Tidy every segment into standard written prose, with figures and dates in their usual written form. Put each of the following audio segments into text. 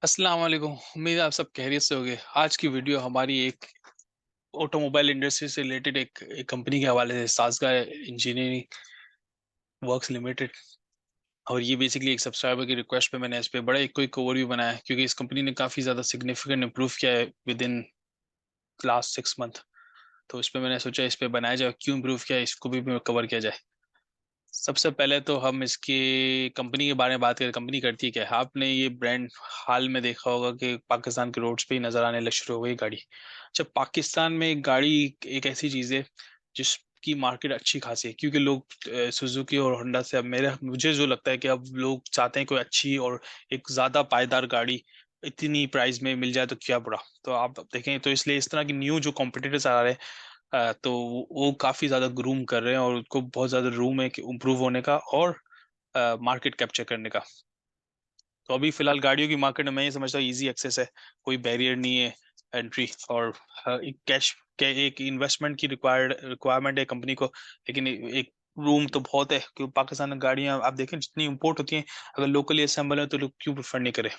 अस्सलाम वालेकुम। उम्मीद है आप सब खैरियत से होंगे। आज की वीडियो हमारी एक ऑटोमोबाइल इंडस्ट्री से रिलेटेड एक कंपनी के हवाले से, साजगा इंजीनियरिंग वर्क्स लिमिटेड। और ये बेसिकली एक सब्सक्राइबर की रिक्वेस्ट पे मैंने इस पे बड़ा एक क्विक ओवरव्यू बनाया है, क्योंकि इस कंपनी ने काफ़ी ज़्यादा सिग्निफिकेंट इंप्रूव किया है विद इन लास्ट 6 मंथ। तो इस पे मैंने सोचा इस पे बनाया जाए, क्यों इंप्रूव किया है इसको भी कवर किया जाए। सबसे पहले तो हम इसकी कंपनी के बारे में बात करें। कंपनी करती है क्या है? आपने ये ब्रांड हाल में देखा होगा कि पाकिस्तान के रोड्स पे ही नजर आने लग शुरू हो गई गाड़ी। जब पाकिस्तान में एक गाड़ी एक ऐसी चीज है जिसकी मार्केट अच्छी खासी है, क्योंकि लोग सुजुकी और होंडा से, अब मेरे मुझे जो लगता है कि अब लोग चाहते हैं कोई अच्छी और एक ज्यादा पायदार गाड़ी इतनी प्राइस में मिल जाए तो क्या बुरा। तो आप देखें तो इसलिए इस तरह की न्यू जो कॉम्पिटिटर्स आ रहे हैं, तो वो काफी ज्यादा ग्रूम कर रहे हैं और उनको बहुत ज्यादा रूम है कि इम्प्रूव होने का और मार्केट कैप्चर करने का। तो अभी फिलहाल गाड़ियों की मार्केट में मैं ये समझता हूँ इजी एक्सेस है, कोई बैरियर नहीं है एंट्री। और एक कैश के एक इन्वेस्टमेंट की रिक्वायरमेंट है कंपनी को, लेकिन एक रूम तो बहुत है, क्योंकि पाकिस्तान में गाड़ियां आप देखें जितनी इंपोर्ट होती हैं, अगर लोकली असेंबल है तो लोग क्यों प्रेफर नहीं करे।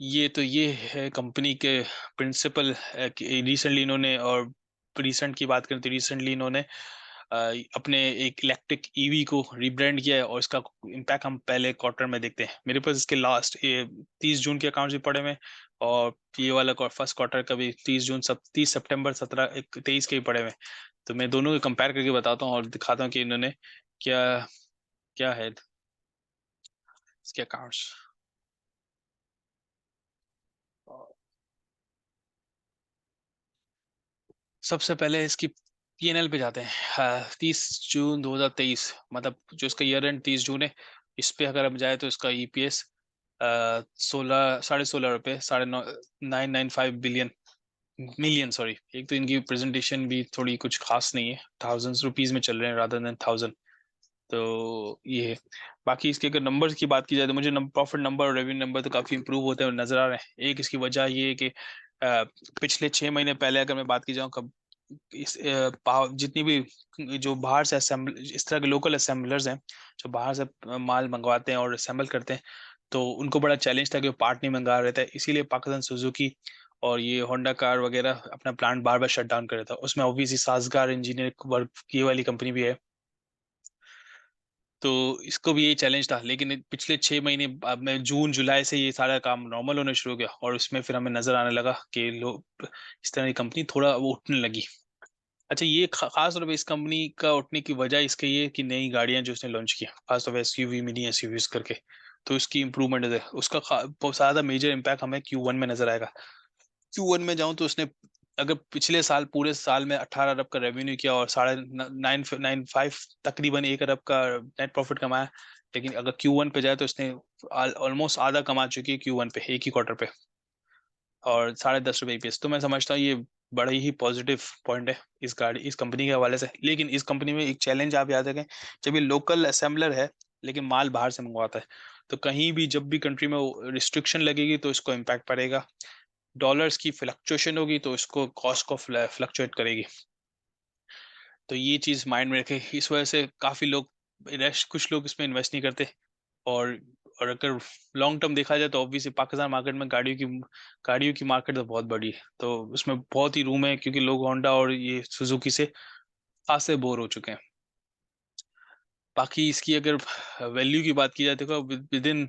ये है कंपनी के प्रिंसिपल। रिसेंटली इन्होंने, और रिसेंट की बात करें तो रिसेंटली इन्होंने अ, अपने एक इलेक्ट्रिक ईवी को रीब्रांड किया है, और इसका इम्पैक्ट हम पहले क्वार्टर में देखते हैं। मेरे पास इसके लास्ट ये 30 जून के अकाउंट्स भी पड़े हुए हैं, और ये वाला फर्स्ट क्वार्टर का भी 30 जून, सब 30 सितंबर 23 के भी पड़े हुए हैं। तो मैं दोनों को कंपेयर करके बताता हूँ और दिखाता हूँ कि इन्होंने क्या क्या है इसके अकाउंट्स। सबसे पहले इसकी पीएनएल पे जाते हैं। 30 जून 2023, मतलब जो इसका ईयर एंड 30 जून है। इस पे अगर हम जाए तो इसका ईपीएस 16 16.5 रुपये, 9.995 मिलियन, सॉरी। एक तो इनकी प्रेजेंटेशन भी थोड़ी कुछ खास नहीं है, थाउजेंड्स रुपीज में चल रहे हैं रादर देन थाउजेंड। तो ये है। बाकी इसके अगर नंबर्स की बात की जाए तो मुझे प्रॉफिट नंबर और रेवेन्यू नंबर तो काफी इंप्रूव होते हुए नजर आ रहे हैं। एक इसकी वजह ये है कि पिछले 6 महीने पहले अगर मैं बात की जाऊँ, कब जितनी भी जो बाहर से असेंबल इस तरह के लोकल असेंबलर्स हैं, जो बाहर से माल मंगवाते हैं और असेंबल करते हैं, तो उनको बड़ा चैलेंज था कि वो पार्ट नहीं मंगा रहे थे। इसीलिए पाकिस्तान सुजुकी और ये होंडा कार वगैरह अपना प्लांट बार बार शट डाउन कर रहा था। उसमें ऑब्वियसली साजगार इंजीनियर वर्क ये वाली कंपनी भी है, तो इसको भी यही चैलेंज था। लेकिन पिछले 6 महीने, अब मैं जून जुलाई से ये सारा काम नॉर्मल होना शुरू हो गया, और उसमें फिर हमें नजर आने लगा कि लोग इस तरह की कंपनी थोड़ा वो उठने लगी। अच्छा, ये खास तौर पे इस कंपनी का उठने की वजह इसके ये कि नई गाड़ियां जो उसने लॉन्च की, खासतौर पे एसयूवी मिनी एसयूवीज करके, तो इसकी इंप्रूवमेंट है। उसका बहुत ज्यादा मेजर इम्पैक्ट हमें Q1 में नजर आएगा। Q1 में जाऊं तो उसने, अगर पिछले साल पूरे साल में 18 अरब का रेवेन्यू किया और साढ़े 995 तकरीबन 1 अरब का नेट प्रॉफिट कमाया। लेकिन अगर Q1 पे जाए तो इसने ऑलमोस्ट आधा कमा चुकी है Q1 पे, एक ही क्वार्टर पे, और ₹10.5 ईपीएस। तो मैं समझता हूँ ये बड़ा ही पॉजिटिव पॉइंट है इस कंपनी के हवाले से। लेकिन इस कंपनी में एक चैलेंज आप याद रखें, जब ये लोकल असेंबलर है लेकिन माल बाहर से मंगवाता है, तो कहीं भी जब भी कंट्री में रिस्ट्रिक्शन लगेगी तो इसको इम्पैक्ट पड़ेगा। डॉलर्स की फ्लक्चुएशन होगी तो इसको कॉस्ट को फ्लक्चुएट करेगी। तो ये चीज माइंड में रखें। इस वजह से काफी लोग कुछ लोग इसमें इन्वेस्ट नहीं करते। और और अगर लॉन्ग टर्म देखा जाए तो ऑब्वियसली पाकिस्तान मार्केट में गाड़ियों की मार्केट तो बहुत बड़ी है, तो उसमें बहुत ही रूम है, क्योंकि लोग होंडा और ये सुजुकी से खासे बोर हो चुके हैं। बाकी इसकी अगर वैल्यू की बात की जाए, देखो विद इन,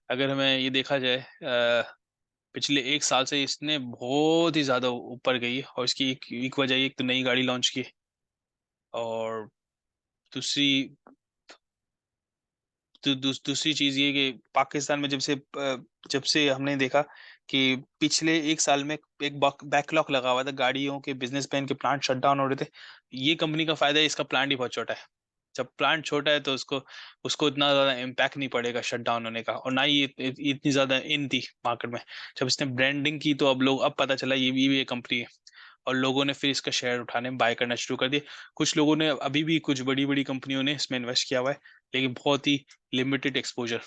अगर हमें ये देखा जाए, पिछले 1 साल से इसने बहुत ही ज्यादा ऊपर गई है। और इसकी एक वजह ये, एक तो नई गाड़ी लॉन्च की, और दूसरी दूसरी चीज ये कि पाकिस्तान में जब से हमने देखा कि पिछले 1 साल में एक बैकलॉग लगा हुआ था गाड़ियों के, बिजनेस मैन के प्लांट शट डाउन हो रहे थे। ये कंपनी का फायदा है, इसका प्लांट ही बहुत छोटा है। जब प्लांट छोटा है तो उसको उसको इतना ज्यादा इम्पैक्ट नहीं पड़ेगा शट डाउन होने का, और ना ही इतनी ज्यादा इन थी मार्केट में। जब इसने ब्रांडिंग की तो अब पता चला ये भी एक कंपनी है, और लोगों ने फिर इसका शेयर उठाने बाय करना शुरू कर दिया। कुछ लोगों ने, अभी भी कुछ बड़ी बड़ी कंपनियों ने इसमें इन्वेस्ट किया हुआ है, लेकिन बहुत ही लिमिटेड एक्सपोजर।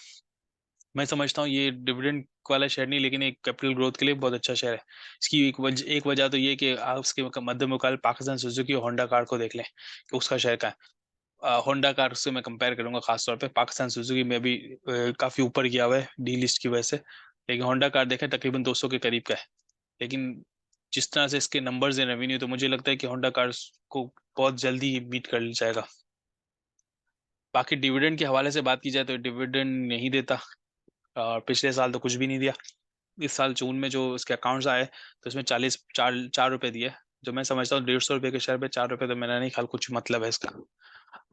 मैं समझता हूँ ये डिविडेंड वाला शेयर नहीं, लेकिन एक कैपिटल ग्रोथ के लिए बहुत अच्छा शेयर है। इसकी एक वजह तो ये कि आप उसके मध्य मुकाबले पाकिस्तान सुजुकी और होंडा कार को देख लें कि उसका शेयर का है। होंडा कार से मैं कंपेयर करूंगा, खासतौर पे पाकिस्तान सुजुकी में भी काफी ऊपर गया हुआ है डी लिस्ट की वजह से। लेकिन होंडा कार देखा तकरीबन 200 के करीब का है। लेकिन जिस तरह से इसके नंबर्स हैं रेवेन्यू, तो मुझे लगता है कि होंडा कार्स को बहुत जल्दी बीट कर जाएगा। बाकी डिविडेंड के हवाले से बात की जाए तो डिविडेंड नहीं देता, और पिछले साल तो कुछ भी नहीं दिया। इस साल जून में जो उसके अकाउंट्स आए तो इसमें 4 रुपए दिए। जो मैं समझता हूँ 150 रुपए के शेयर पे 4 रुपए, तो मेरा नहीं ख्याल कुछ मतलब है इसका।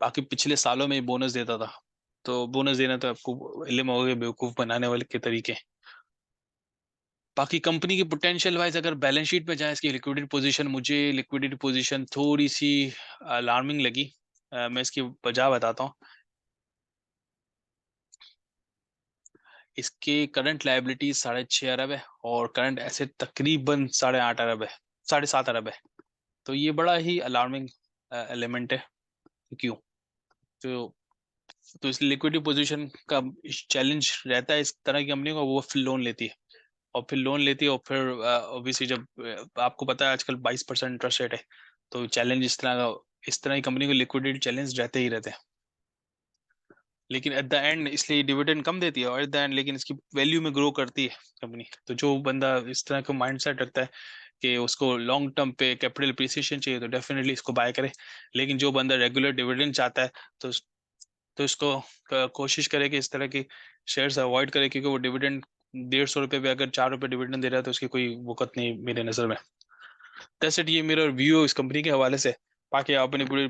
बाकी पिछले सालों में बोनस देता था, तो बोनस देना तो आपको इल्म होगा कि बेवकूफ बनाने वाले के तरीके। बाकी कंपनी की पोटेंशियल वाइज अगर बैलेंस शीट पे जाए, इसकी लिक्विडिटी पोजीशन, मुझे लिक्विडिटी पोजीशन थोड़ी सी अलार्मिंग लगी। मैं इसकी वजह बताता हूँ। इसके करंट लायबिलिटीज 6.5 अरब है, और करंट एसेट तकरीबन 8.5 अरब है, 7.5 अरब है। तो ये बड़ा ही अलार्मिंग एलिमेंट है। क्यों? तो इस लिक्विडिटी पोजीशन का चैलेंज रहता है इस तरह की कंपनी को, वो फिर लोन लेती है। और फिर लोन लेती है, और फिर ऑब्वियसली जब आपको पता है आजकल 22% इंटरेस्ट रेट है, तो चैलेंज इस तरह की कंपनी को लिक्विडिटी चैलेंज रहते ही रहते हैं। लेकिन एट द एंड इसलिए डिविडेंड कम देती है, और एट द एंड लेकिन इसकी वैल्यू में ग्रो करती है कंपनी। तो जो बंदा इस तरह का माइंडसेट रखता है कि उसको लॉन्ग टर्म पे कैपिटल अप्रिसिएशन चाहिए, तो डेफिनेटली इसको बाय करे। लेकिन जो बंदा रेगुलर डिविडेंड चाहता है, तो इसको कोशिश करे कि इस तरह की शेयर्स अवॉइड करे, क्योंकि वो डिविडेंड 150 रुपये पे अगर 4 रुपये डिविडेंड दे रहा है, तो उसकी कोई वक़्त नहीं मेरे नज़र में। दैट्स इट, ये मेरा व्यू इस कंपनी के हवाले से। बाकी आप अपनी पूरी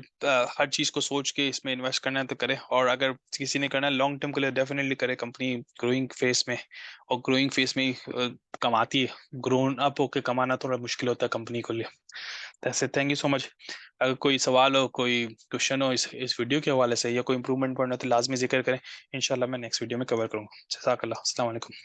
हर चीज को सोच के इसमें इन्वेस्ट करना है तो करें, और अगर किसी ने करना है लॉन्ग टर्म के लिए, डेफिनेटली करे। कंपनी ग्रोइंग फेस में, और ग्रोइंग फेस में ही कमाती है। ग्रोन अप होके कमाना थोड़ा मुश्किल होता है कंपनी को लिए। That's it, thank you so much. अगर कोई सवाल हो, कोई क्वेश्चन हो इस वीडियो के हवाले से, या कोई इंप्रूवमेंट पढ़ना, तो लाजमी जिक्र करें। इंशाल्लाह मैं नेक्स्ट वीडियो में कवर करूंगा। जज़ाकल्लाह, अस्सलाम वालेकुम।